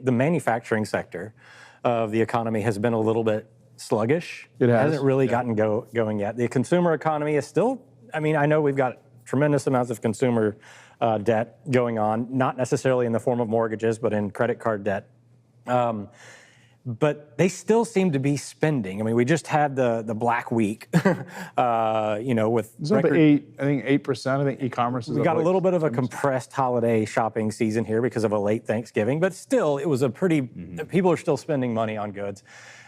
the manufacturing sector of the economy has been a little bit sluggish. It has. Hasn't really gotten going yet. The consumer economy is still, I mean, I know we've got tremendous amounts of consumer debt going on, not necessarily in the form of mortgages, but in credit card debt. But they still seem to be spending. I mean, we just had the Black Week, with it's up 8%. I think e-commerce is. We got a little bit of a compressed holiday shopping season here because of a late Thanksgiving, but still, it was a pretty. People are still spending money on goods.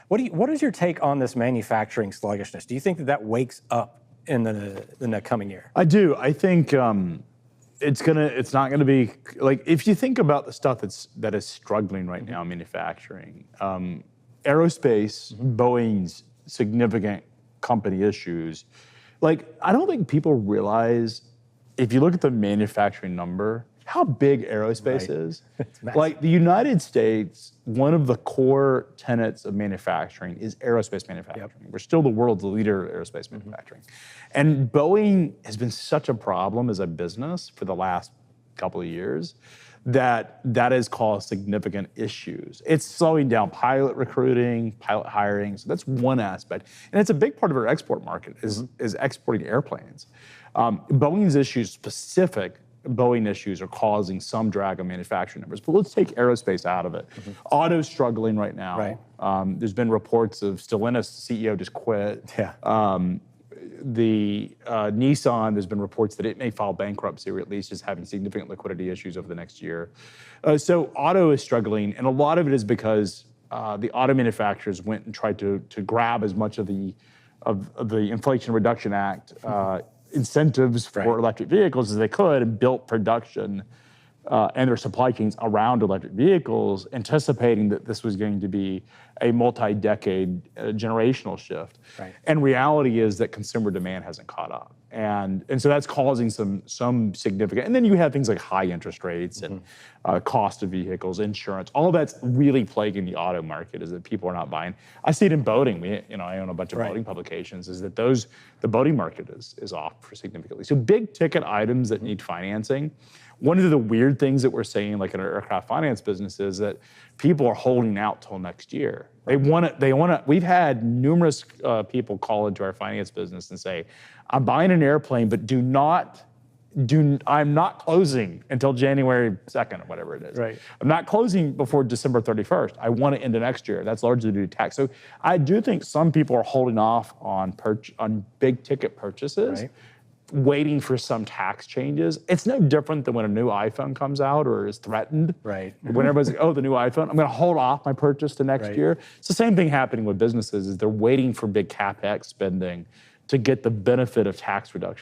What is your take on this manufacturing sluggishness? Do you think that wakes up in the coming year? I do. I think it's not gonna be like, if you think about the stuff that is struggling right now in manufacturing, aerospace, Boeing's significant company issues. Like, I don't think people realize, if you look at the manufacturing number, how big aerospace is. Like, the United States, one of the core tenets of manufacturing is aerospace manufacturing. We're still the world's leader in aerospace manufacturing. And Boeing has been such a problem as a business for the last couple of years that has caused significant issues. It's slowing down pilot recruiting, pilot hiring. So that's one aspect. And it's a big part of our export market is exporting airplanes. Boeing's issues, specific Boeing issues, are causing some drag on manufacturing numbers. But let's take aerospace out of it. Auto's struggling right now. There's been reports of Stellantis, the CEO, just quit. The Nissan, there's been reports that it may file bankruptcy, or at least is having significant liquidity issues over the next year. So auto is struggling, and a lot of it is because the auto manufacturers went and tried to grab as much of the Inflation Reduction Act incentives for electric vehicles as they could, and built production and their supply chains around electric vehicles, anticipating that this was going to be a multi-decade generational shift. And reality is that consumer demand hasn't caught up. And so that's causing some significant, and then you have things like high interest rates and cost of vehicles, insurance, all that's really plaguing the auto market, is that people are not buying. I see it in boating. I own a bunch of boating publications, is that the boating market is off significantly. So big ticket items that need financing. One of the weird things that we're seeing, like in our aircraft finance business, is that people are holding out till next year. They want to. We've had numerous people call into our finance business and say, "I'm buying an airplane, but I'm not closing until January 2nd or whatever it is. I'm not closing before December 31st. I want it into next year." That's largely due to tax. So I do think some people are holding off on big ticket purchases, waiting for some tax changes. It's no different than when a new iPhone comes out or is threatened. When everybody's like, "Oh, the new iPhone, I'm going to hold off my purchase to next year." It's the same thing happening with businesses, is they're waiting for big CapEx spending to get the benefit of tax reduction.